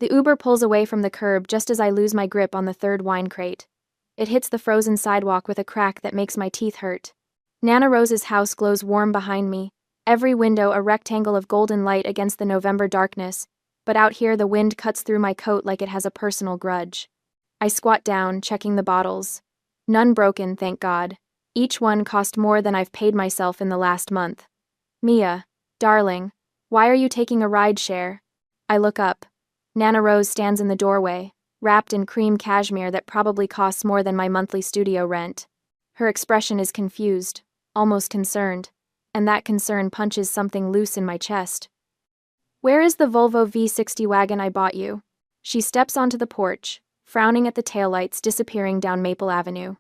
The Uber pulls away from the curb just as I lose my grip on the third wine crate. It hits the frozen sidewalk with a crack that makes my teeth hurt. Nana Rose's house glows warm behind me, every window a rectangle of golden light against the November darkness, but out here the wind cuts through my coat like it has a personal grudge. I squat down, checking the bottles. None broken, thank God. Each one cost more than I've paid myself in the last month. Mia, darling, why are you taking a ride share? I look up. Nana Rose stands in the doorway, wrapped in cream cashmere that probably costs more than my monthly studio rent. Her expression is confused, almost concerned, and that concern punches something loose in my chest. Where is the Volvo V60 wagon I bought you? She steps onto the porch, frowning at the taillights disappearing down Maple Avenue.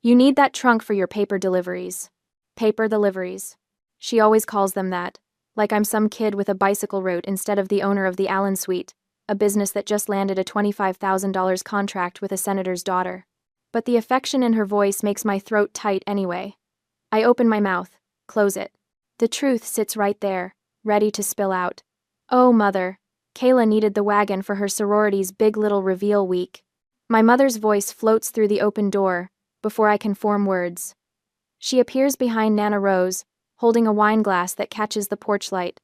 You need that trunk for your paper deliveries. Paper deliveries. She always calls them that, like I'm some kid with a bicycle route instead of the owner of the Allen Suite, a business that just landed a $25,000 contract with a senator's daughter. But the affection in her voice makes my throat tight anyway. I open my mouth, close it. The truth sits right there, ready to spill out. Oh, mother. Kayla needed the wagon for her sorority's big little reveal week. My mother's voice floats through the open door, before I can form words. She appears behind Nana Rose, holding a wine glass that catches the porch light.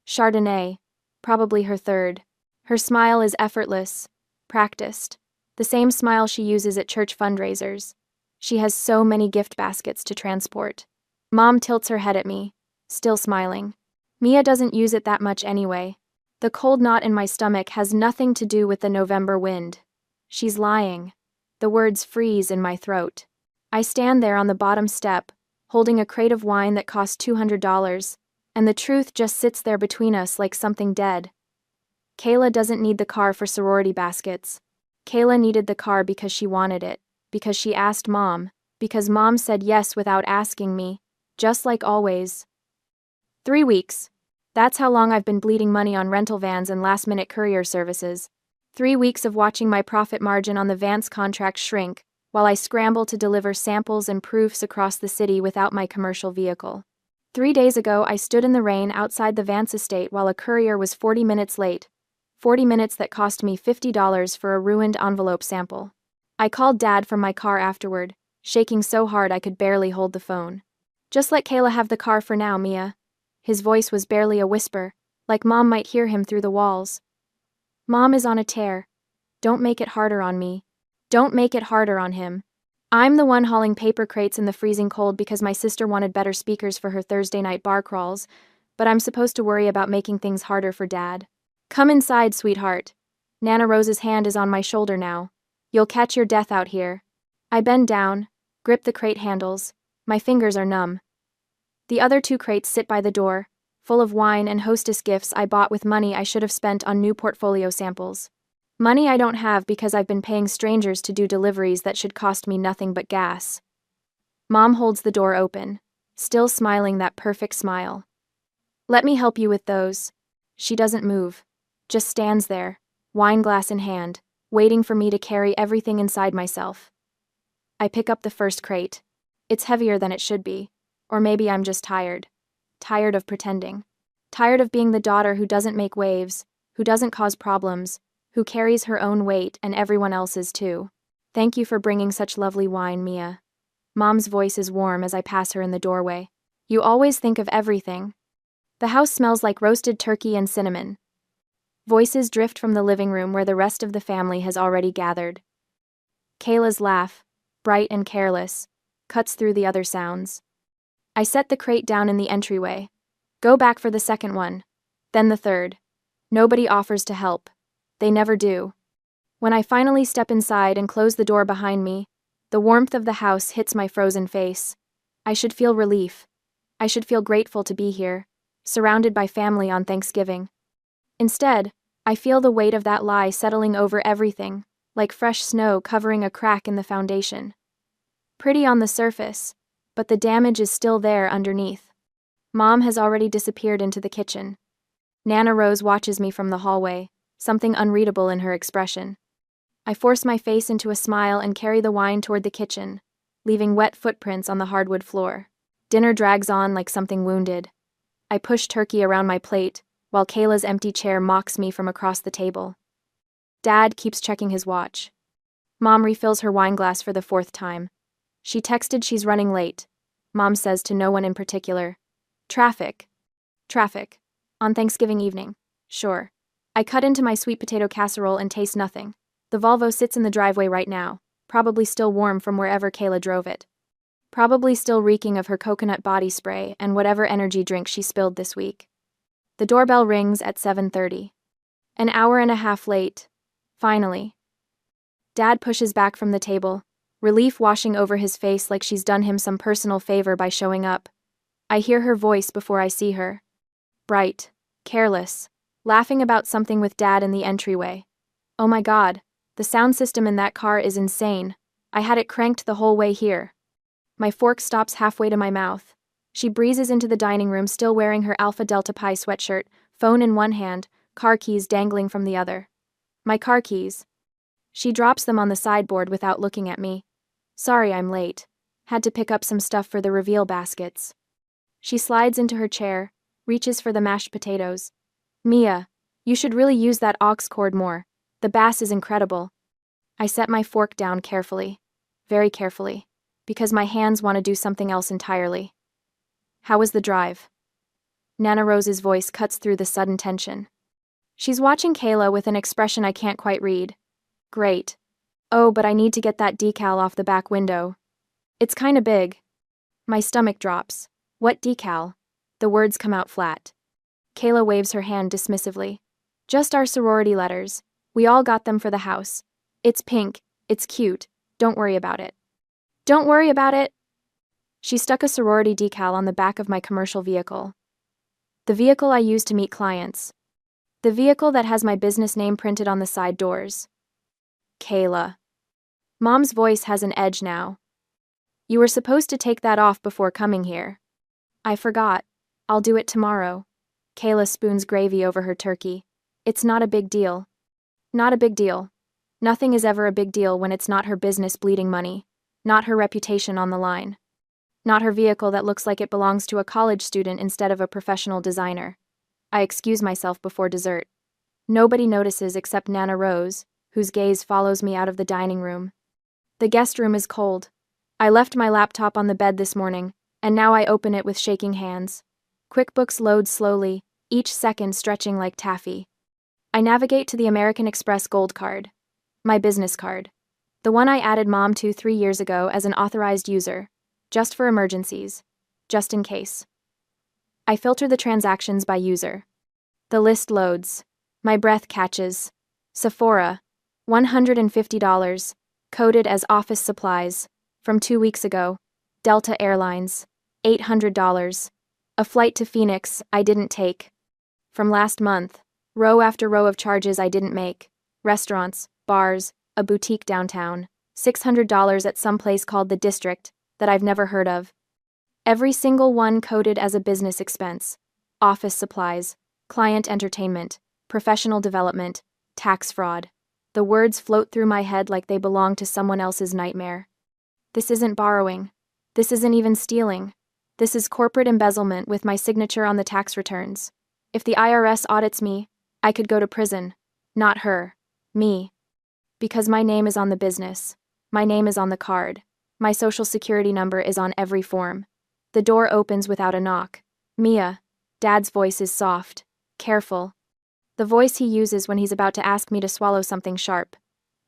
Chardonnay, probably her third. Her smile is effortless, practiced. The same smile she uses at church fundraisers. She has so many gift baskets to transport. Mom tilts her head at me, still smiling. Mia doesn't use it that much anyway. The cold knot in my stomach has nothing to do with the November wind. She's lying. The words freeze in my throat. I stand there on the bottom step, holding a crate of wine that cost $200, and the truth just sits there between us like something dead. Kayla doesn't need the car for sorority baskets. Kayla needed the car because she wanted it, because she asked Mom, because Mom said yes without asking me, just like always. 3 weeks. That's how long I've been bleeding money on rental vans and last-minute courier services. 3 weeks of watching my profit margin on the Vance contract shrink, while I scramble to deliver samples and proofs across the city without my commercial vehicle. 3 days ago, I stood in the rain outside the Vance estate while a courier was 40 minutes late. 40 minutes that cost me $50 for a ruined envelope sample. I called Dad from my car afterward, shaking so hard I could barely hold the phone. Just let Kayla have the car for now, Mia. His voice was barely a whisper, like Mom might hear him through the walls. Mom is on a tear. Don't make it harder on me. Don't make it harder on him. I'm the one hauling paper crates in the freezing cold because my sister wanted better speakers for her Thursday night bar crawls, but I'm supposed to worry about making things harder for Dad. Come inside, sweetheart. Nana Rose's hand is on my shoulder now. You'll catch your death out here. I bend down, grip the crate handles. My fingers are numb. The other 2 crates sit by the door, full of wine and hostess gifts I bought with money I should have spent on new portfolio samples. Money I don't have because I've been paying strangers to do deliveries that should cost me nothing but gas. Mom holds the door open, still smiling that perfect smile. Let me help you with those. She doesn't move, just stands there, wine glass in hand, waiting for me to carry everything inside myself. I pick up the first crate. It's heavier than it should be, or maybe I'm just tired. Tired of pretending. Tired of being the daughter who doesn't make waves, who doesn't cause problems, who carries her own weight and everyone else's too. Thank you for bringing such lovely wine, Mia. Mom's voice is warm as I pass her in the doorway. You always think of everything. The house smells like roasted turkey and cinnamon. Voices drift from the living room where the rest of the family has already gathered. Kayla's laugh, bright and careless, cuts through the other sounds. I set the crate down in the entryway. Go back for the second one. Then the third. Nobody offers to help. They never do. When I finally step inside and close the door behind me, the warmth of the house hits my frozen face. I should feel relief. I should feel grateful to be here, surrounded by family on Thanksgiving. Instead, I feel the weight of that lie settling over everything, like fresh snow covering a crack in the foundation. Pretty on the surface, but the damage is still there underneath. Mom has already disappeared into the kitchen. Nana Rose watches me from the hallway, something unreadable in her expression. I force my face into a smile and carry the wine toward the kitchen, leaving wet footprints on the hardwood floor. Dinner drags on like something wounded. I push turkey around my plate, while Kayla's empty chair mocks me from across the table. Dad keeps checking his watch. Mom refills her wine glass for the fourth time. She texted she's running late. Mom says to no one in particular. Traffic. Traffic. On Thanksgiving evening. Sure. I cut into my sweet potato casserole and taste nothing. The Volvo sits in the driveway right now, probably still warm from wherever Kayla drove it. Probably still reeking of her coconut body spray and whatever energy drink she spilled this week. The doorbell rings at 7:30. An hour and a half late. Finally. Dad pushes back from the table, relief washing over his face like she's done him some personal favor by showing up. I hear her voice before I see her. Bright, careless, laughing about something with Dad in the entryway. Oh my God, the sound system in that car is insane. I had it cranked the whole way here. My fork stops halfway to my mouth. She breezes into the dining room still wearing her Alpha Delta Pi sweatshirt, phone in one hand, car keys dangling from the other. My car keys. She drops them on the sideboard without looking at me. Sorry I'm late. Had to pick up some stuff for the reveal baskets. She slides into her chair, reaches for the mashed potatoes. Mia, you should really use that aux cord more. The bass is incredible. I set my fork down carefully. Very carefully. Because my hands want to do something else entirely. How was the drive? Nana Rose's voice cuts through the sudden tension. She's watching Kayla with an expression I can't quite read. Great. Oh, but I need to get that decal off the back window. It's kinda big. My stomach drops. What decal? The words come out flat. Kayla waves her hand dismissively. Just our sorority letters. We all got them for the house. It's pink. It's cute. Don't worry about it. Don't worry about it. She stuck a sorority decal on the back of my commercial vehicle. The vehicle I use to meet clients. The vehicle that has my business name printed on the side doors. Kayla. Mom's voice has an edge now. You were supposed to take that off before coming here. I forgot. I'll do it tomorrow. Kayla spoons gravy over her turkey. It's not a big deal. Not a big deal. Nothing is ever a big deal when it's not her business bleeding money. Not her reputation on the line. Not her vehicle that looks like it belongs to a college student instead of a professional designer. I excuse myself before dessert. Nobody notices except Nana Rose, whose gaze follows me out of the dining room. The guest room is cold. I left my laptop on the bed this morning, and now I open it with shaking hands. QuickBooks loads slowly, each second stretching like taffy. I navigate to the American Express Gold card. My business card. The one I added Mom to 3 years ago as an authorized user. Just for emergencies. Just in case. I filter the transactions by user. The list loads. My breath catches. Sephora. $150. Coded as office supplies. From 2 weeks ago. Delta Airlines. $800. A flight to Phoenix I didn't take. From last month. Row after row of charges I didn't make. Restaurants, bars, a boutique downtown. $600 at some place called The District, that I've never heard of. Every single one coded as a business expense. Office supplies, client entertainment, professional development, tax fraud. The words float through my head like they belong to someone else's nightmare. This isn't borrowing. This isn't even stealing. This is corporate embezzlement with my signature on the tax returns. If the IRS audits me, I could go to prison. Not her. Me. Because my name is on the business. My name is on the card. My social security number is on every form. The door opens without a knock. Mia. Dad's voice is soft. Careful. The voice he uses when he's about to ask me to swallow something sharp.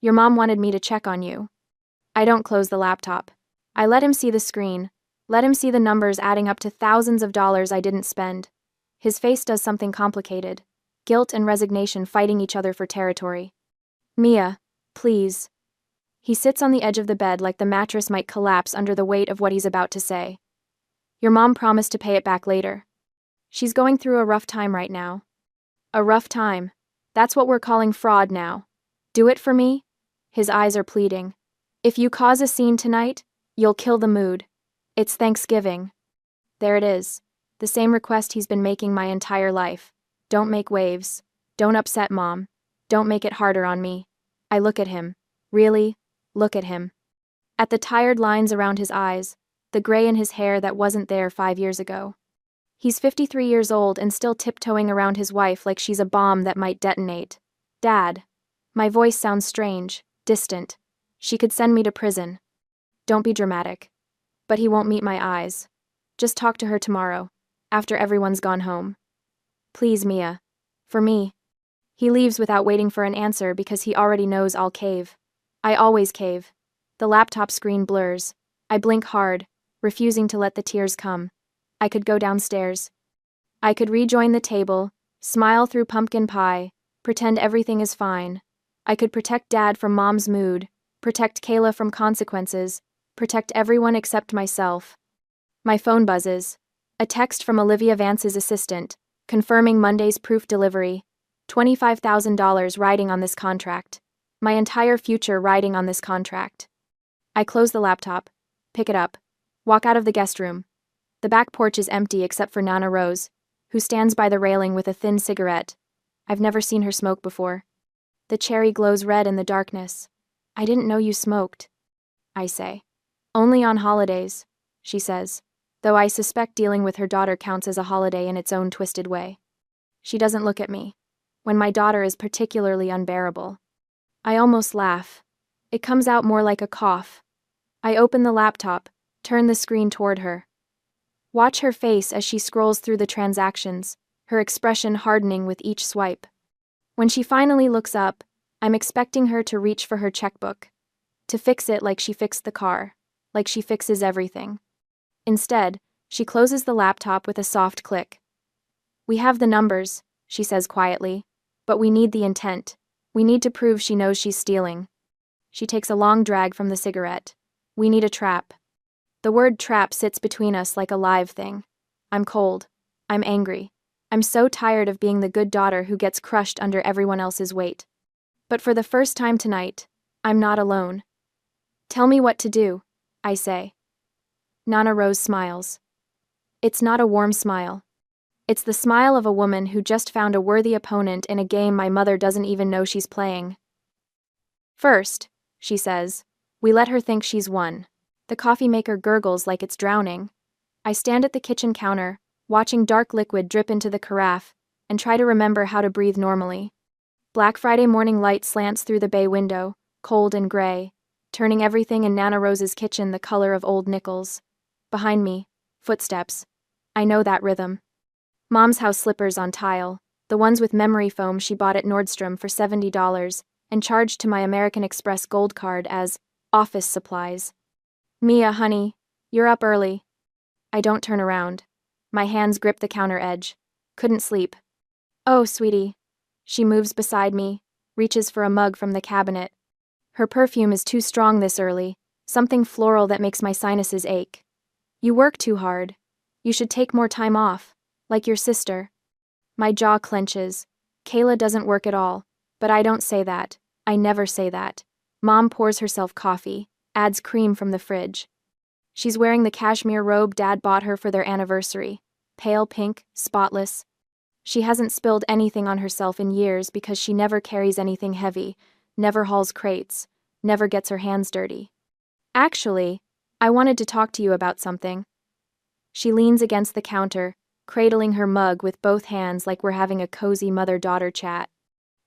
Your mom wanted me to check on you. I don't close the laptop. I let him see the screen. Let him see the numbers adding up to thousands of dollars I didn't spend. His face does something complicated. Guilt and resignation fighting each other for territory. Mia, please. He sits on the edge of the bed like the mattress might collapse under the weight of what he's about to say. Your mom promised to pay it back later. She's going through a rough time right now. A rough time. That's what we're calling fraud now. Do it for me? His eyes are pleading. If you cause a scene tonight, you'll kill the mood. It's Thanksgiving. There it is. The same request he's been making my entire life. Don't make waves. Don't upset Mom. Don't make it harder on me. I look at him. Really? Look at him. At the tired lines around his eyes, the gray in his hair that wasn't there 5 years ago. He's 53 years old and still tiptoeing around his wife like she's a bomb that might detonate. Dad. My voice sounds strange, distant. She could send me to prison. Don't be dramatic. But he won't meet my eyes. Just talk to her tomorrow, after everyone's gone home. Please, Mia. For me. He leaves without waiting for an answer because he already knows I'll cave. I always cave. The laptop screen blurs. I blink hard, refusing to let the tears come. I could go downstairs. I could rejoin the table, smile through pumpkin pie, pretend everything is fine. I could protect Dad from Mom's mood, protect Kayla from consequences, protect everyone except myself. My phone buzzes. A text from Olivia Vance's assistant, confirming Monday's proof delivery. $25,000 riding on this contract. My entire future riding on this contract. I close the laptop, pick it up, walk out of the guest room. The back porch is empty except for Nana Rose, who stands by the railing with a thin cigarette. I've never seen her smoke before. The cherry glows red in the darkness. I didn't know you smoked, I say. Only on holidays, she says, though I suspect dealing with her daughter counts as a holiday in its own twisted way. She doesn't look at me, when my daughter is particularly unbearable. I almost laugh. It comes out more like a cough. I open the laptop, turn the screen toward her. Watch her face as she scrolls through the transactions, her expression hardening with each swipe. When she finally looks up, I'm expecting her to reach for her checkbook, to fix it like she fixed the car, like she fixes everything. Instead, she closes the laptop with a soft click. We have the numbers, she says quietly, but we need the intent. We need to prove she knows she's stealing. She takes a long drag from the cigarette. We need a trap. The word trap sits between us like a live thing. I'm cold. I'm angry. I'm so tired of being the good daughter who gets crushed under everyone else's weight. But for the first time tonight, I'm not alone. Tell me what to do, I say. Nana Rose smiles. It's not a warm smile. It's the smile of a woman who just found a worthy opponent in a game my mother doesn't even know she's playing. First, she says, we let her think she's won. The coffee maker gurgles like it's drowning. I stand at the kitchen counter, watching dark liquid drip into the carafe, and try to remember how to breathe normally. Black Friday morning light slants through the bay window, cold and gray, turning everything in Nana Rose's kitchen the color of old nickels. Behind me, footsteps. I know that rhythm. Mom's house slippers on tile, the ones with memory foam she bought at Nordstrom for $70 and charged to my American Express gold card as office supplies. Mia, honey, you're up early. I don't turn around. My hands grip the counter edge. Couldn't sleep. Oh, sweetie. She moves beside me, reaches for a mug from the cabinet. Her perfume is too strong this early, something floral that makes my sinuses ache. You work too hard. You should take more time off, like your sister. My jaw clenches. Kayla doesn't work at all, but I don't say that. I never say that. Mom pours herself coffee, adds cream from the fridge. She's wearing the cashmere robe Dad bought her for their anniversary. Pale pink, spotless. She hasn't spilled anything on herself in years because she never carries anything heavy, never hauls crates, never gets her hands dirty. Actually, I wanted to talk to you about something. She leans against the counter, cradling her mug with both hands like we're having a cozy mother-daughter chat.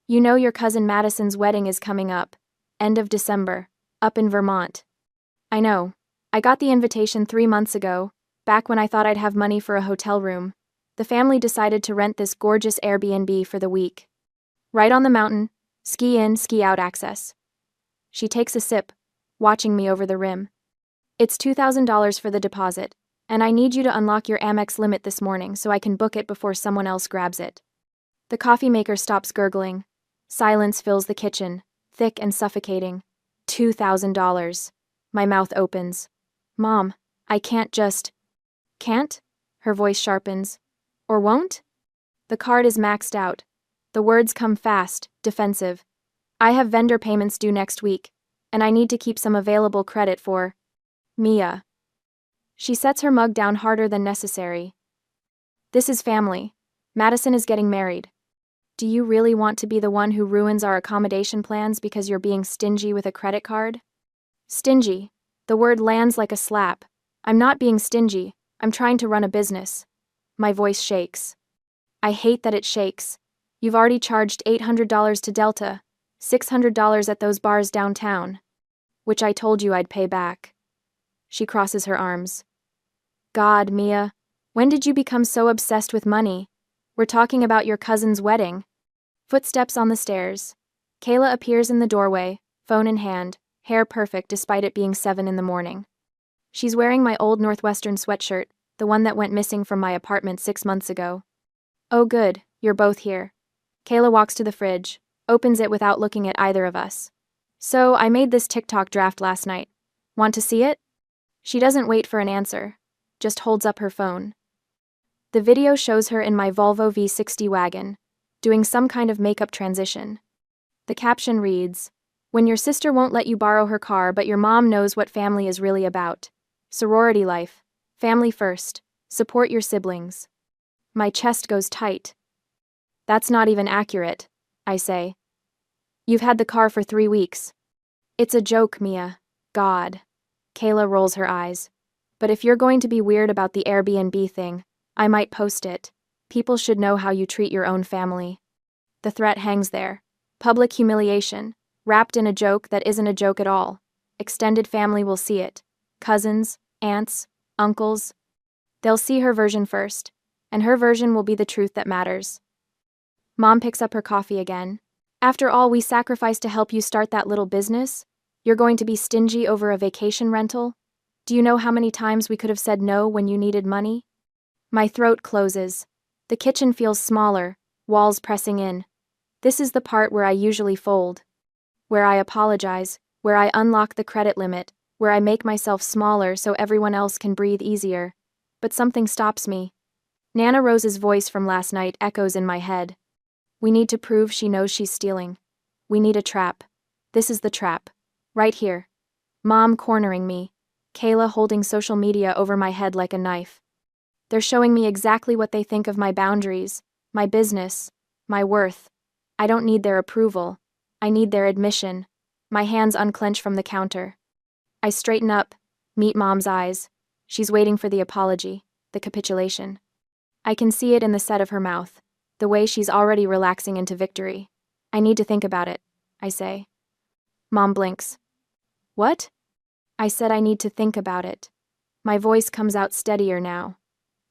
You know your cousin Madison's wedding is coming up, end of December, up in Vermont. I know. I got the invitation 3 months ago, back when I thought I'd have money for a hotel room. The family decided to rent this gorgeous Airbnb for the week. Right on the mountain, ski in, ski out access. She takes a sip, watching me over the rim. It's $2,000 for the deposit, and I need you to unlock your Amex limit this morning so I can book it before someone else grabs it. The coffee maker stops gurgling. Silence fills the kitchen, thick and suffocating. $2,000. My mouth opens. Mom, I can't just... Can't? Her voice sharpens. Or won't? The card is maxed out. The words come fast, defensive. I have vendor payments due next week, and I need to keep some available credit for... Mia. She sets her mug down harder than necessary. This is family. Madison is getting married. Do you really want to be the one who ruins our accommodation plans because you're being stingy with a credit card? Stingy. The word lands like a slap. I'm not being stingy. I'm trying to run a business. My voice shakes. I hate that it shakes. You've already charged $800 to Delta, $600 at those bars downtown. Which I told you I'd pay back. She crosses her arms. God, Mia, when did you become so obsessed with money? We're talking about your cousin's wedding. Footsteps on the stairs. Kayla appears in the doorway, phone in hand, hair perfect despite it being 7 in the morning. She's wearing my old Northwestern sweatshirt, the one that went missing from my apartment 6 months ago. Oh good, you're both here. Kayla walks to the fridge, opens it without looking at either of us. So, I made this TikTok draft last night. Want to see it? She doesn't wait for an answer, just holds up her phone. The video shows her in my Volvo V60 wagon, doing some kind of makeup transition. The caption reads, "When your sister won't let you borrow her car but your mom knows what family is really about. Sorority life. Family first. Support your siblings." My chest goes tight. That's not even accurate, I say. You've had the car for 3 weeks. It's a joke, Mia. God. Kayla rolls her eyes. But if you're going to be weird about the Airbnb thing, I might post it. People should know how you treat your own family. The threat hangs there. Public humiliation, wrapped in a joke that isn't a joke at all. Extended family will see it. Cousins, aunts, uncles. They'll see her version first, and her version will be the truth that matters. Mom picks up her coffee again. After all we sacrificed to help you start that little business, you're going to be stingy over a vacation rental? Do you know how many times we could have said no when you needed money? My throat closes. The kitchen feels smaller, walls pressing in. This is the part where I usually fold. Where I apologize, where I unlock the credit limit, where I make myself smaller so everyone else can breathe easier. But something stops me. Nana Rose's voice from last night echoes in my head. We need to prove she knows she's stealing. We need a trap. This is the trap. Right here. Mom cornering me. Kayla holding social media over my head like a knife. They're showing me exactly what they think of my boundaries, my business, my worth. I don't need their approval. I need their admission. My hands unclench from the counter. I straighten up, meet Mom's eyes. She's waiting for the apology, the capitulation. I can see it in the set of her mouth, the way she's already relaxing into victory. I need to think about it, I say. Mom blinks. What? I said I need to think about it. My voice comes out steadier now.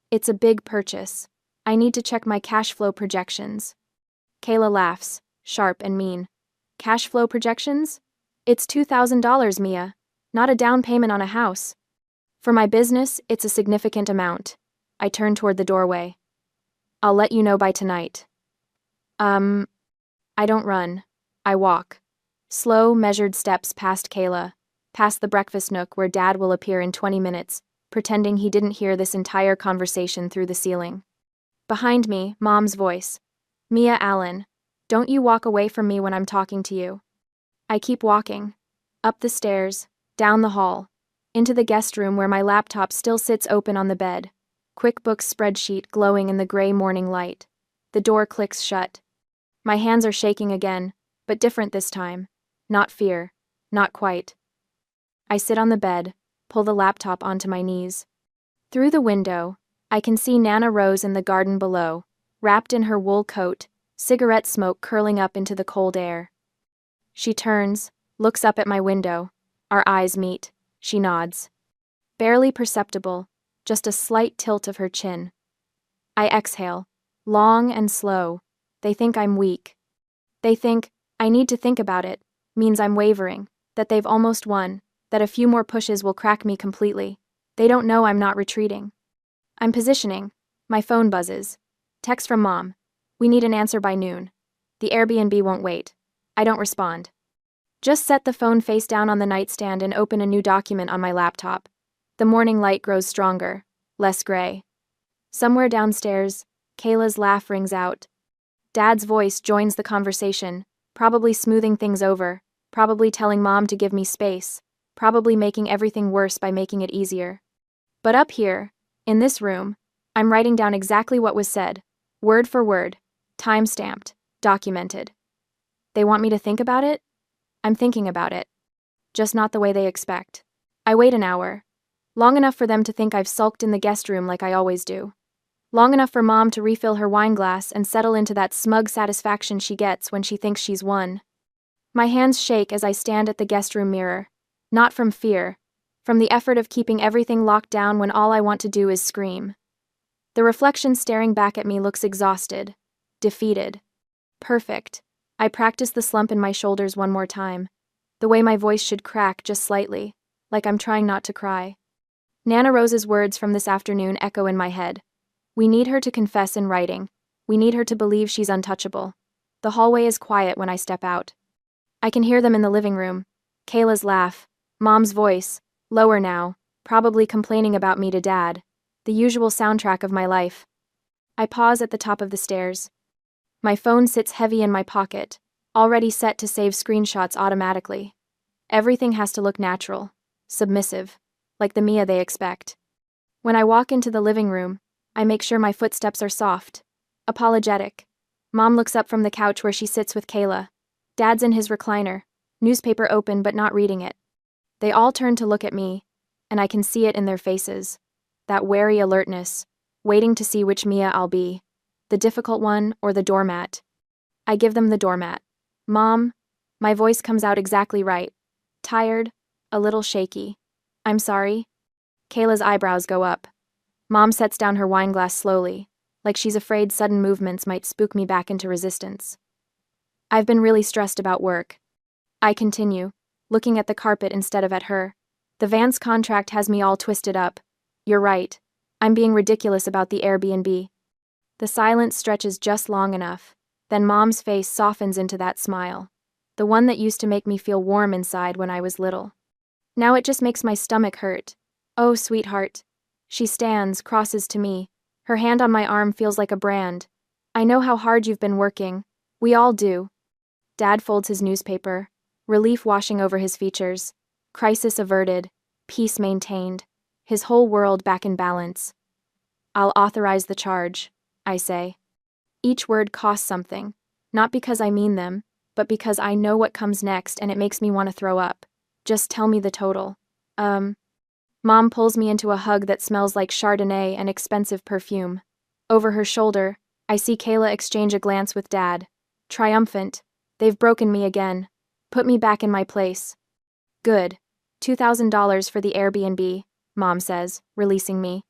It's a big purchase. I need to check my cash flow projections. Kayla laughs, sharp and mean. Cash flow projections? It's $2,000, Mia, not a down payment on a house. For my business, it's a significant amount. I turn toward the doorway. I'll let you know by tonight. I don't run. I walk. Slow, measured steps past Kayla, past the breakfast nook where Dad will appear in 20 minutes, pretending he didn't hear this entire conversation through the ceiling. Behind me, Mom's voice. Mia Allen, don't you walk away from me when I'm talking to you. I keep walking. Up the stairs, down the hall, into the guest room where my laptop still sits open on the bed, QuickBooks spreadsheet glowing in the gray morning light. The door clicks shut. My hands are shaking again, but different this time. Not fear. Not quite. I sit on the bed, pull the laptop onto my knees. Through the window, I can see Nana Rose in the garden below, wrapped in her wool coat, cigarette smoke curling up into the cold air. She turns, looks up at my window. Our eyes meet. She nods. Barely perceptible, just a slight tilt of her chin. I exhale, long and slow. They think I'm weak. They think, I need to think about it, means I'm wavering, that they've almost won, that a few more pushes will crack me completely. They don't know I'm not retreating. I'm positioning. My phone buzzes. Text from Mom. We need an answer by noon. The Airbnb won't wait. I don't respond. Just set the phone face down on the nightstand and open a new document on my laptop. The morning light grows stronger, less gray. Somewhere downstairs, Kayla's laugh rings out. Dad's voice joins the conversation, probably smoothing things over, probably telling Mom to give me space, probably making everything worse by making it easier. But up here, in this room, I'm writing down exactly what was said, word for word, time-stamped, documented. They want me to think about it? I'm thinking about it. Just not the way they expect. I wait an hour. Long enough for them to think I've sulked in the guest room like I always do. Long enough for Mom to refill her wine glass and settle into that smug satisfaction she gets when she thinks she's won. My hands shake as I stand at the guest room mirror. Not from fear, from the effort of keeping everything locked down when all I want to do is scream. The reflection staring back at me looks exhausted, defeated. Perfect. I practice the slump in my shoulders one more time. The way my voice should crack just slightly, like I'm trying not to cry. Nana Rose's words from this afternoon echo in my head. We need her to confess in writing. We need her to believe she's untouchable. The hallway is quiet when I step out. I can hear them in the living room. Kayla's laugh, Mom's voice, lower now, probably complaining about me to Dad. The usual soundtrack of my life. I pause at the top of the stairs. My phone sits heavy in my pocket, already set to save screenshots automatically. Everything has to look natural, submissive, like the Mia they expect. When I walk into the living room, I make sure my footsteps are soft, apologetic. Mom looks up from the couch where she sits with Kayla. Dad's in his recliner, newspaper open but not reading it. They all turn to look at me, and I can see it in their faces. That wary alertness, waiting to see which Mia I'll be, the difficult one or the doormat. I give them the doormat. Mom, my voice comes out exactly right. Tired, a little shaky. I'm sorry. Kayla's eyebrows go up. Mom sets down her wine glass slowly, like she's afraid sudden movements might spook me back into resistance. I've been really stressed about work. I continue, looking at the carpet instead of at her. The Vance contract has me all twisted up. You're right. I'm being ridiculous about the Airbnb. The silence stretches just long enough. Then Mom's face softens into that smile. The one that used to make me feel warm inside when I was little. Now it just makes my stomach hurt. Oh, sweetheart. She stands, crosses to me. Her hand on my arm feels like a brand. I know how hard you've been working. We all do. Dad folds his newspaper, relief washing over his features. Crisis averted, peace maintained, his whole world back in balance. I'll authorize the charge, I say. Each word costs something, not because I mean them, but because I know what comes next and it makes me want to throw up. Just tell me the total. Mom pulls me into a hug that smells like Chardonnay and expensive perfume. Over her shoulder, I see Kayla exchange a glance with Dad. Triumphant. They've broken me again. Put me back in my place. Good. $2,000 for the Airbnb, Mom says, releasing me.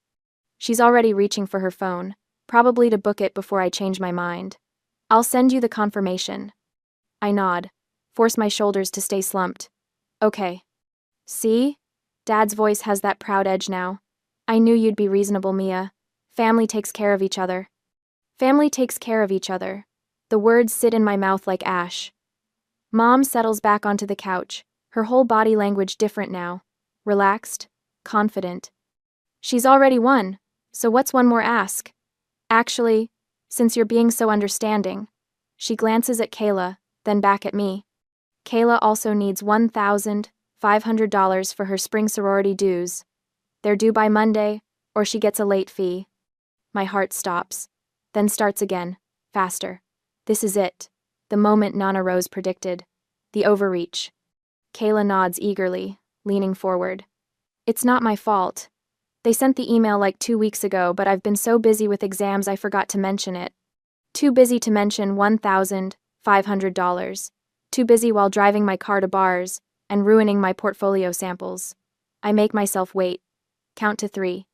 She's already reaching for her phone, probably to book it before I change my mind. I'll send you the confirmation. I nod, force my shoulders to stay slumped. Okay. See? Dad's voice has that proud edge now. I knew you'd be reasonable, Mia. Family takes care of each other. Family takes care of each other. The words sit in my mouth like ash. Mom settles back onto the couch, her whole body language different now. Relaxed, confident. She's already won, so what's one more ask? Actually, since you're being so understanding. She glances at Kayla, then back at me. Kayla also needs $1,500 for her spring sorority dues. They're due by Monday, or she gets a late fee. My heart stops, then starts again, faster. This is it, the moment Nana Rose predicted. The overreach. Kayla nods eagerly, leaning forward. It's not my fault. They sent the email like 2 weeks ago, but I've been so busy with exams I forgot to mention it. Too busy to mention $1,500. Too busy while driving my car to bars and ruining my portfolio samples. I make myself wait. Count to 3.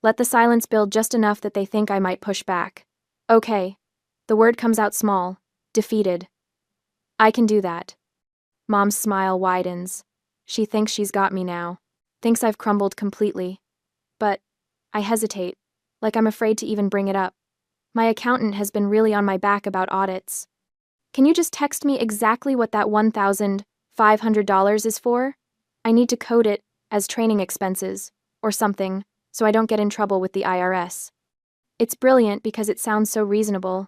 Let the silence build just enough that they think I might push back. Okay. The word comes out small, defeated. I can do that. Mom's smile widens. She thinks she's got me now. Thinks I've crumbled completely. But I hesitate, like I'm afraid to even bring it up. My accountant has been really on my back about audits. Can you just text me exactly what that $1,500 is for? I need to code it as training expenses, or something, so I don't get in trouble with the IRS. It's brilliant because it sounds so reasonable,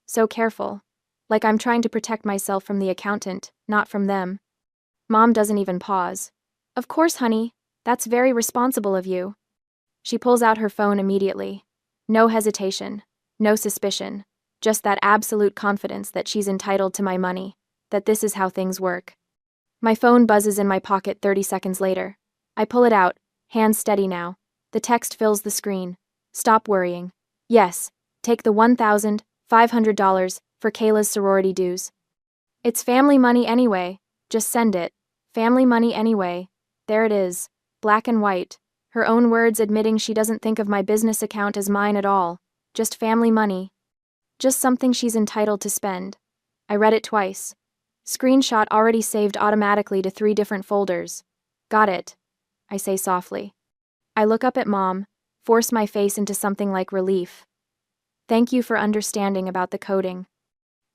so careful, like I'm trying to protect myself from the accountant, not from them. Mom doesn't even pause. Of course, honey, that's very responsible of you. She pulls out her phone immediately. No hesitation, no suspicion, just that absolute confidence that she's entitled to my money, that this is how things work. My phone buzzes in my pocket 30 seconds later. I pull it out, hands steady now. The text fills the screen. Stop worrying. Yes, take the $1,500 for Kayla's sorority dues. It's family money anyway. Just send it. Family money anyway. There it is. Black and white. Her own words admitting she doesn't think of my business account as mine at all. Just family money. Just something she's entitled to spend. I read it twice. Screenshot already saved automatically to 3 different folders. Got it, I say softly. I look up at Mom, force my face into something like relief. Thank you for understanding about the coding.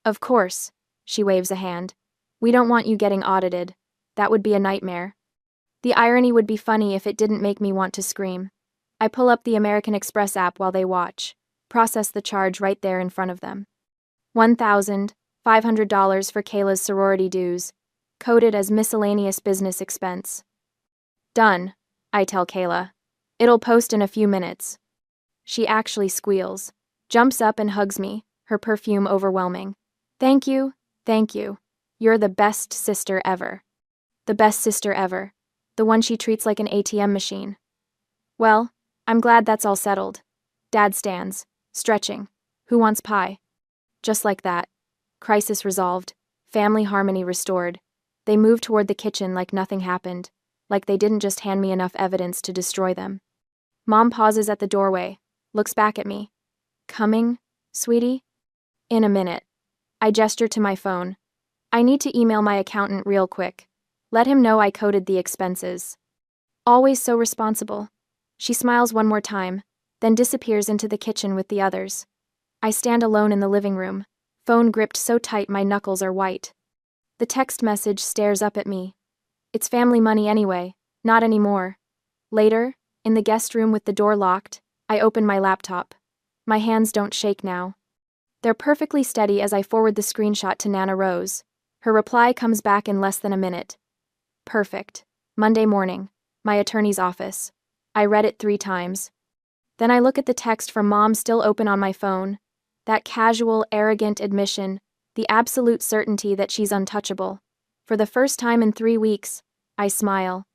Of course, she waves a hand. We don't want you getting audited. That would be a nightmare. The irony would be funny if it didn't make me want to scream. I pull up the American Express app while they watch, process the charge right there in front of them. $1,500 for Kayla's sorority dues, coded as miscellaneous business expense. Done, I tell Kayla. It'll post in a few minutes. She actually squeals, jumps up and hugs me, her perfume overwhelming. Thank you, thank you. You're the best sister ever. The best sister ever. The one she treats like an ATM machine. Well, I'm glad that's all settled. Dad stands, stretching. Who wants pie? Just like that. Crisis resolved. Family harmony restored. They move toward the kitchen like nothing happened, like they didn't just hand me enough evidence to destroy them. Mom pauses at the doorway, looks back at me. Coming, sweetie? In a minute. I gesture to my phone. I need to email my accountant real quick. Let him know I coded the expenses. Always so responsible. She smiles one more time, then disappears into the kitchen with the others. I stand alone in the living room, phone gripped so tight my knuckles are white. The text message stares up at me. It's family money anyway, not anymore. Later, in the guest room with the door locked, I open my laptop. My hands don't shake now. They're perfectly steady as I forward the screenshot to Nana Rose. Her reply comes back in less than a minute. Perfect. Monday morning. My attorney's office. I read it 3 times. Then I look at the text from Mom still open on my phone. That casual, arrogant admission, the absolute certainty that she's untouchable. For the first time in 3 weeks, I smile.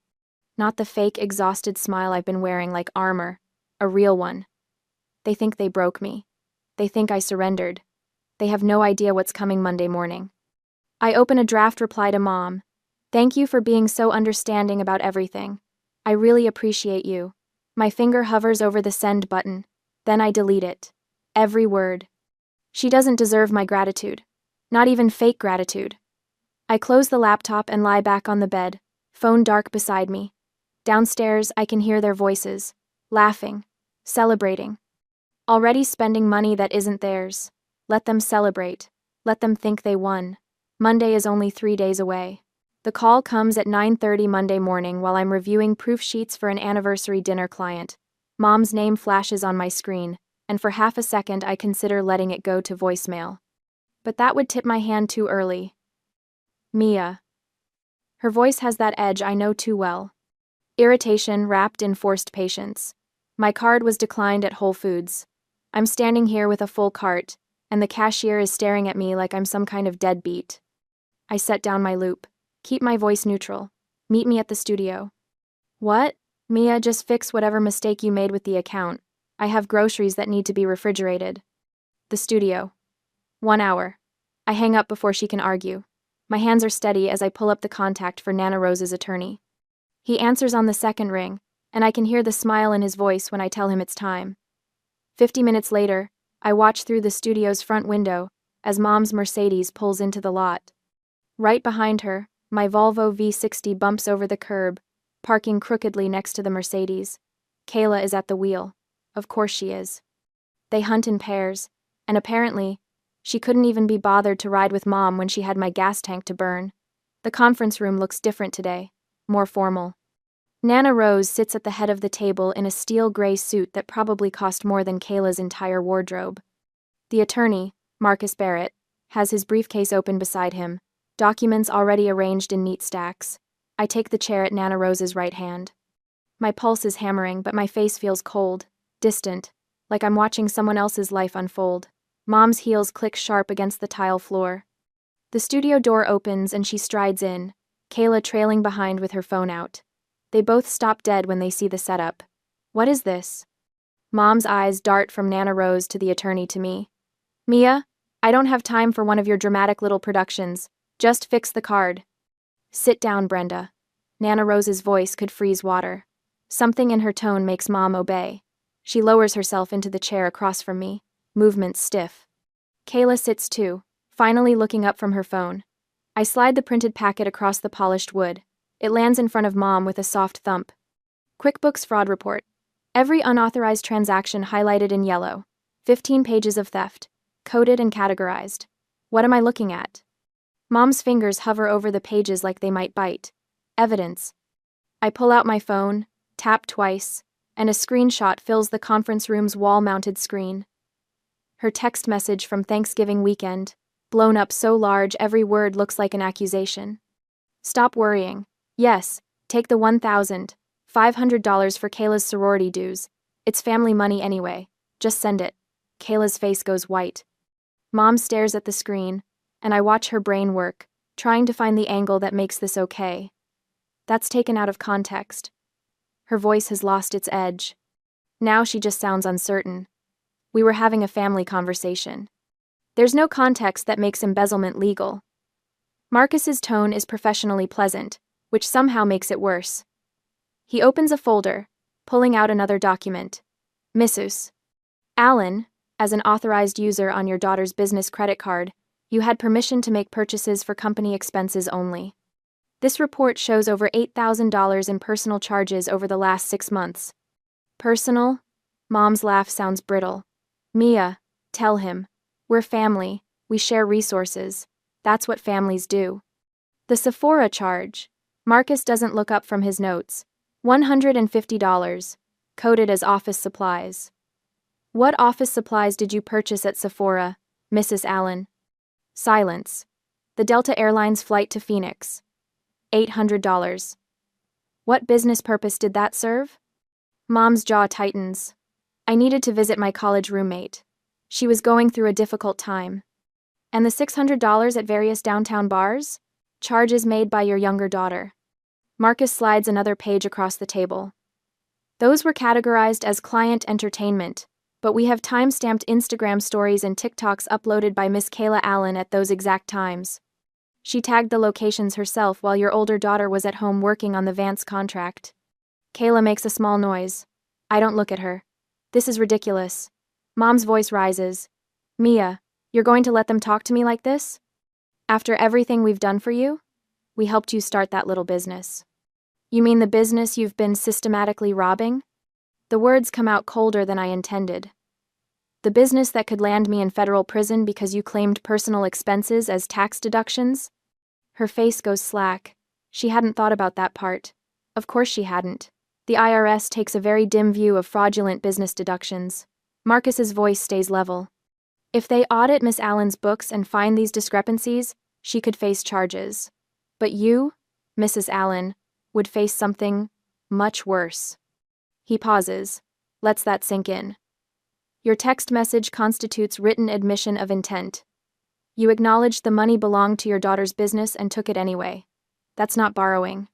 Not the fake, exhausted smile I've been wearing like armor. A real one. They think they broke me. They think I surrendered. They have no idea what's coming Monday morning. I open a draft reply to Mom. Thank you for being so understanding about everything. I really appreciate you. My finger hovers over the send button. Then I delete it. Every word. She doesn't deserve my gratitude. Not even fake gratitude. I close the laptop and lie back on the bed, phone dark beside me. Downstairs, I can hear their voices, laughing, celebrating. Already spending money that isn't theirs. Let them celebrate. Let them think they won. Monday is only 3 days away. The call comes at 9:30 Monday morning while I'm reviewing proof sheets for an anniversary dinner client. Mom's name flashes on my screen, and for half a second I consider letting it go to voicemail. But that would tip my hand too early. Mia. Her voice has that edge I know too well. Irritation wrapped in forced patience. My card was declined at Whole Foods. I'm standing here with a full cart, and the cashier is staring at me like I'm some kind of deadbeat. I set down my loop. Keep my voice neutral. Meet me at the studio. What? Mia, just fix whatever mistake you made with the account. I have groceries that need to be refrigerated. The studio. 1 hour. I hang up before she can argue. My hands are steady as I pull up the contact for Nana Rose's attorney. He answers on the second ring, and I can hear the smile in his voice when I tell him it's time. 50 minutes later, I watch through the studio's front window as Mom's Mercedes pulls into the lot. Right behind her, my Volvo V60 bumps over the curb, parking crookedly next to the Mercedes. Kayla is at the wheel. Of course she is. They hunt in pairs, and apparently, she couldn't even be bothered to ride with Mom when she had my gas tank to burn. The conference room looks different today, more formal. Nana Rose sits at the head of the table in a steel gray suit that probably cost more than Kayla's entire wardrobe. The attorney, Marcus Barrett, has his briefcase open beside him, documents already arranged in neat stacks. I take the chair at Nana Rose's right hand. My pulse is hammering, but my face feels cold, distant, like I'm watching someone else's life unfold. Mom's heels click sharp against the tile floor. The studio door opens and she strides in, Kayla trailing behind with her phone out. They both stop dead when they see the setup. What is this? Mom's eyes dart from Nana Rose to the attorney to me. Mia, I don't have time for one of your dramatic little productions. Just fix the card. Sit down, Brenda. Nana Rose's voice could freeze water. Something in her tone makes Mom obey. She lowers herself into the chair across from me, movements stiff. Kayla sits too, finally looking up from her phone. I slide the printed packet across the polished wood. It lands in front of Mom with a soft thump. QuickBooks fraud report. Every unauthorized transaction highlighted in yellow. 15 pages of theft. Coded and categorized. What am I looking at? Mom's fingers hover over the pages like they might bite. Evidence. I pull out my phone, tap twice, and a screenshot fills the conference room's wall-mounted screen. Her text message from Thanksgiving weekend, blown up so large every word looks like an accusation. Stop worrying. Yes, take the $1,500 for Kayla's sorority dues. It's family money anyway. Just send it. Kayla's face goes white. Mom stares at the screen, and I watch her brain work, trying to find the angle that makes this okay. That's taken out of context. Her voice has lost its edge. Now she just sounds uncertain. We were having a family conversation. There's no context that makes embezzlement legal. Marcus's tone is professionally pleasant, which somehow makes it worse. He opens a folder, pulling out another document. Mrs. Allen, as an authorized user on your daughter's business credit card, you had permission to make purchases for company expenses only. This report shows over $8,000 in personal charges over the last 6 months. Personal? Mom's laugh sounds brittle. Mia, tell him. We're family, we share resources. That's what families do. The Sephora charge. Marcus doesn't look up from his notes. $150, coded as office supplies. What office supplies did you purchase at Sephora, Mrs. Allen? Silence. The Delta Airlines flight to Phoenix. $800. What business purpose did that serve? Mom's jaw tightens. I needed to visit my college roommate. She was going through a difficult time. And the $600 at various downtown bars? Charges made by your younger daughter. Marcus slides another page across the table. Those were categorized as client entertainment, but we have time-stamped Instagram stories and TikToks uploaded by Miss Kayla Allen at those exact times. She tagged the locations herself while your older daughter was at home working on the Vance contract. Kayla makes a small noise. I don't look at her. This is ridiculous. Mom's voice rises. Mia, you're going to let them talk to me like this? After everything we've done for you? We helped you start that little business. You mean the business you've been systematically robbing? The words come out colder than I intended. The business that could land me in federal prison because you claimed personal expenses as tax deductions? Her face goes slack. She hadn't thought about that part. Of course she hadn't. The IRS takes a very dim view of fraudulent business deductions. Marcus's voice stays level. If they audit Miss Allen's books and find these discrepancies, she could face charges. But you, Mrs. Allen, would face something much worse. He pauses, lets that sink in. Your text message constitutes written admission of intent. You acknowledged the money belonged to your daughter's business and took it anyway. That's not borrowing.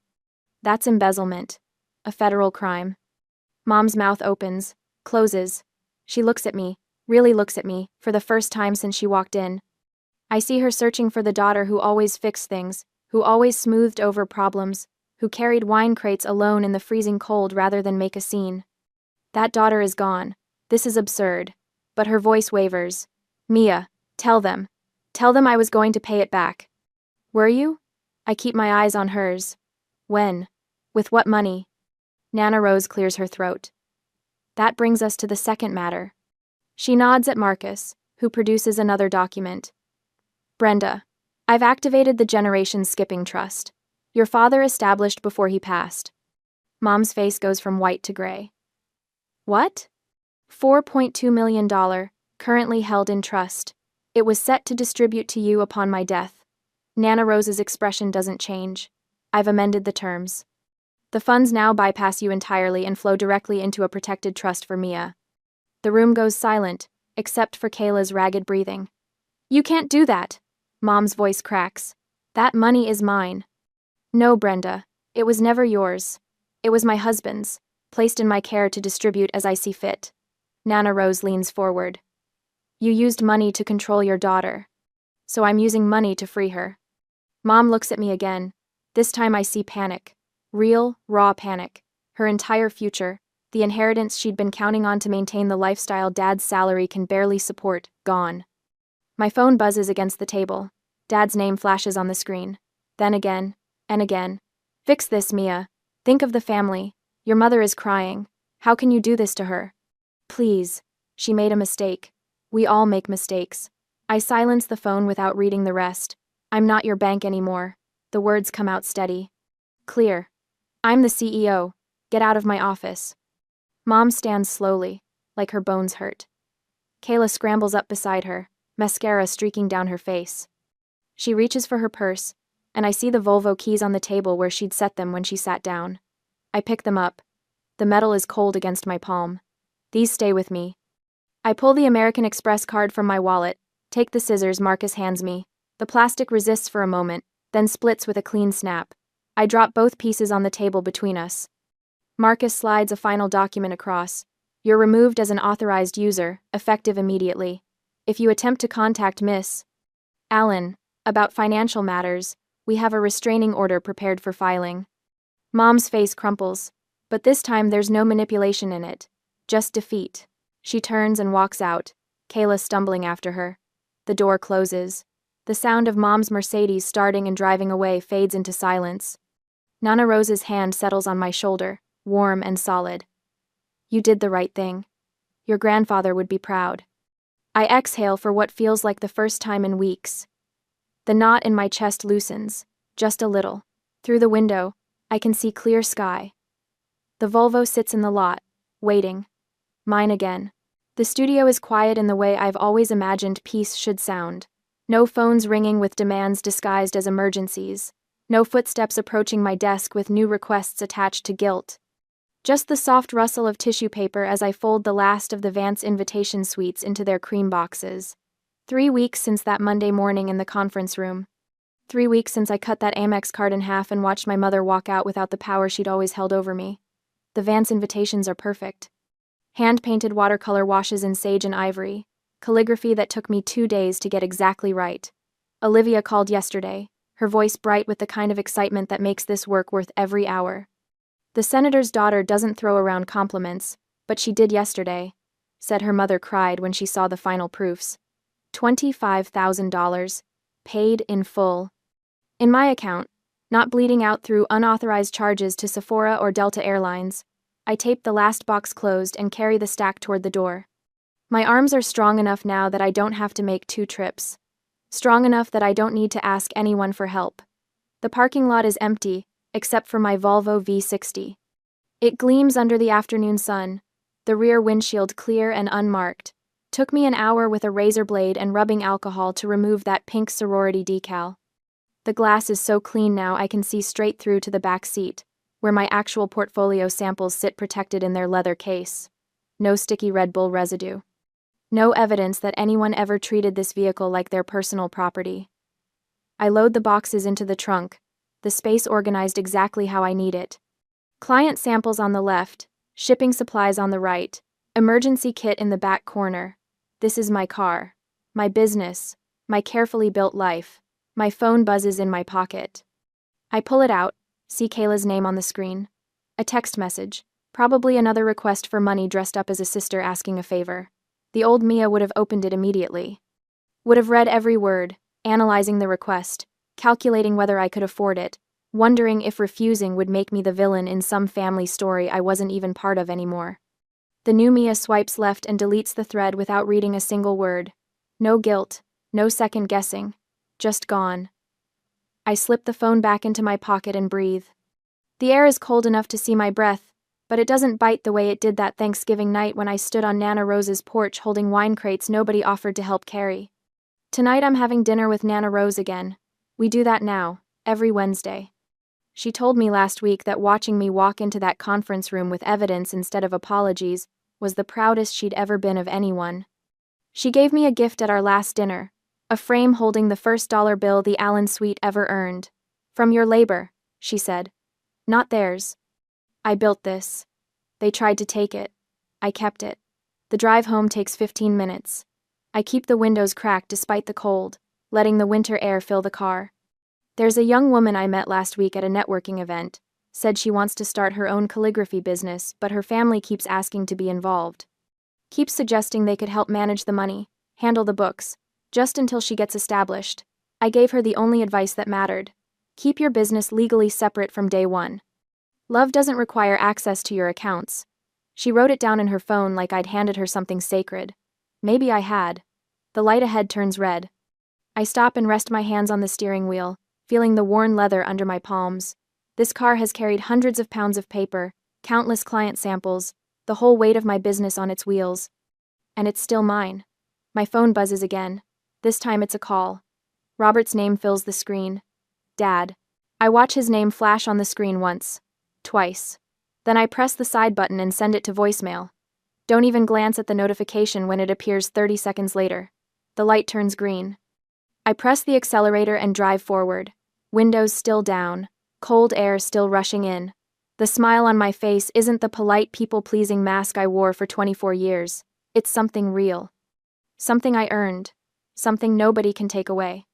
That's embezzlement. A federal crime. Mom's mouth opens, closes. She looks at me, really looks at me, for the first time since she walked in. I see her searching for the daughter who always fixed things, who always smoothed over problems, who carried wine crates alone in the freezing cold rather than make a scene. That daughter is gone. This is absurd. But her voice wavers. Mia, tell them. Tell them I was going to pay it back. Were you? I keep my eyes on hers. When? With what money? Nana Rose clears her throat. That brings us to the second matter. She nods at Marcus, who produces another document. Brenda, I've activated the Generation Skipping Trust. Your father established before he passed. Mom's face goes from white to gray. What? $4.2 million, currently held in trust. It was set to distribute to you upon my death. Nana Rose's expression doesn't change. I've amended the terms. The funds now bypass you entirely and flow directly into a protected trust for Mia. The room goes silent, except for Kayla's ragged breathing. You can't do that. Mom's voice cracks. That money is mine. No, Brenda. It was never yours. It was my husband's, placed in my care to distribute as I see fit. Nana Rose leans forward. You used money to control your daughter. So I'm using money to free her. Mom looks at me again. This time I see panic. Real, raw panic. Her entire future, the inheritance she'd been counting on to maintain the lifestyle Dad's salary can barely support, gone. My phone buzzes against the table. Dad's name flashes on the screen. Then again, and again. Fix this, Mia. Think of the family. Your mother is crying. How can you do this to her? Please. She made a mistake. We all make mistakes. I silence the phone without reading the rest. I'm not your bank anymore. The words come out steady. Clear. I'm the CEO. Get out of my office. Mom stands slowly, like her bones hurt. Kayla scrambles up beside her, mascara streaking down her face. She reaches for her purse, and I see the Volvo keys on the table where she'd set them when she sat down. I pick them up. The metal is cold against my palm. These stay with me. I pull the American Express card from my wallet, take the scissors Marcus hands me. The plastic resists for a moment, then splits with a clean snap. I drop both pieces on the table between us. Marcus slides a final document across. You're removed as an authorized user, effective immediately. If you attempt to contact Miss Allen about financial matters, we have a restraining order prepared for filing. Mom's face crumples, but this time there's no manipulation in it, just defeat. She turns and walks out, Kayla stumbling after her. The door closes. The sound of Mom's Mercedes starting and driving away fades into silence. Nana Rose's hand settles on my shoulder, warm and solid. You did the right thing. Your grandfather would be proud. I exhale for what feels like the first time in weeks. The knot in my chest loosens, just a little. Through the window, I can see clear sky. The Volvo sits in the lot, waiting. Mine again. The studio is quiet in the way I've always imagined peace should sound. No phones ringing with demands disguised as emergencies. No footsteps approaching my desk with new requests attached to guilt. Just the soft rustle of tissue paper as I fold the last of the Vance invitation suites into their cream boxes. 3 weeks since that Monday morning in the conference room. 3 weeks since I cut that Amex card in half and watched my mother walk out without the power she'd always held over me. The Vance invitations are perfect. Hand-painted watercolor washes in sage and ivory. Calligraphy that took me 2 days to get exactly right. Olivia called yesterday, her voice bright with the kind of excitement that makes this work worth every hour. The senator's daughter doesn't throw around compliments, but she did yesterday, said her mother cried when she saw the final proofs. $25,000, paid in full. In my account, not bleeding out through unauthorized charges to Sephora or Delta Airlines. I tape the last box closed and carry the stack toward the door. My arms are strong enough now that I don't have to make 2 trips. Strong enough that I don't need to ask anyone for help. The parking lot is empty, except for my Volvo V60. It gleams under the afternoon sun, the rear windshield clear and unmarked. Took me an hour with a razor blade and rubbing alcohol to remove that pink sorority decal. The glass is so clean now I can see straight through to the back seat, where my actual portfolio samples sit protected in their leather case. No sticky Red Bull residue. No evidence that anyone ever treated this vehicle like their personal property. I load the boxes into the trunk, the space organized exactly how I need it. Client samples on the left, shipping supplies on the right, emergency kit in the back corner. This is my car, my business, my carefully built life. My phone buzzes in my pocket. I pull it out, see Kayla's name on the screen. A text message, probably another request for money dressed up as a sister asking a favor. The old Mia would have opened it immediately. Would have read every word, analyzing the request, calculating whether I could afford it, wondering if refusing would make me the villain in some family story I wasn't even part of anymore. The new Mia swipes left and deletes the thread without reading a single word. No guilt, no second guessing, just gone. I slip the phone back into my pocket and breathe. The air is cold enough to see my breath, but it doesn't bite the way it did that Thanksgiving night when I stood on Nana Rose's porch holding wine crates nobody offered to help carry. Tonight I'm having dinner with Nana Rose again. We do that now, every Wednesday. She told me last week that watching me walk into that conference room with evidence instead of apologies was the proudest she'd ever been of anyone. She gave me a gift at our last dinner, a frame holding the first dollar bill the Allen suite ever earned. From your labor, she said. Not theirs. I built this. They tried to take it. I kept it. The drive home takes 15 minutes. I keep the windows cracked despite the cold, letting the winter air fill the car. There's a young woman I met last week at a networking event. Said she wants to start her own calligraphy business, but her family keeps asking to be involved. Keeps suggesting they could help manage the money, handle the books, just until she gets established. I gave her the only advice that mattered. Keep your business legally separate from day one. Love doesn't require access to your accounts. She wrote it down in her phone like I'd handed her something sacred. Maybe I had. The light ahead turns red. I stop and rest my hands on the steering wheel, feeling the worn leather under my palms. This car has carried hundreds of pounds of paper, countless client samples, the whole weight of my business on its wheels. And it's still mine. My phone buzzes again. This time it's a call. Robert's name fills the screen. Dad. I watch his name flash on the screen once. Twice. Then I press the side button and send it to voicemail. Don't even glance at the notification when it appears 30 seconds later. The light turns green. I press the accelerator and drive forward. Windows still down. Cold air still rushing in. The smile on my face isn't the polite people-pleasing mask I wore for 24 years. It's something real. Something I earned. Something nobody can take away.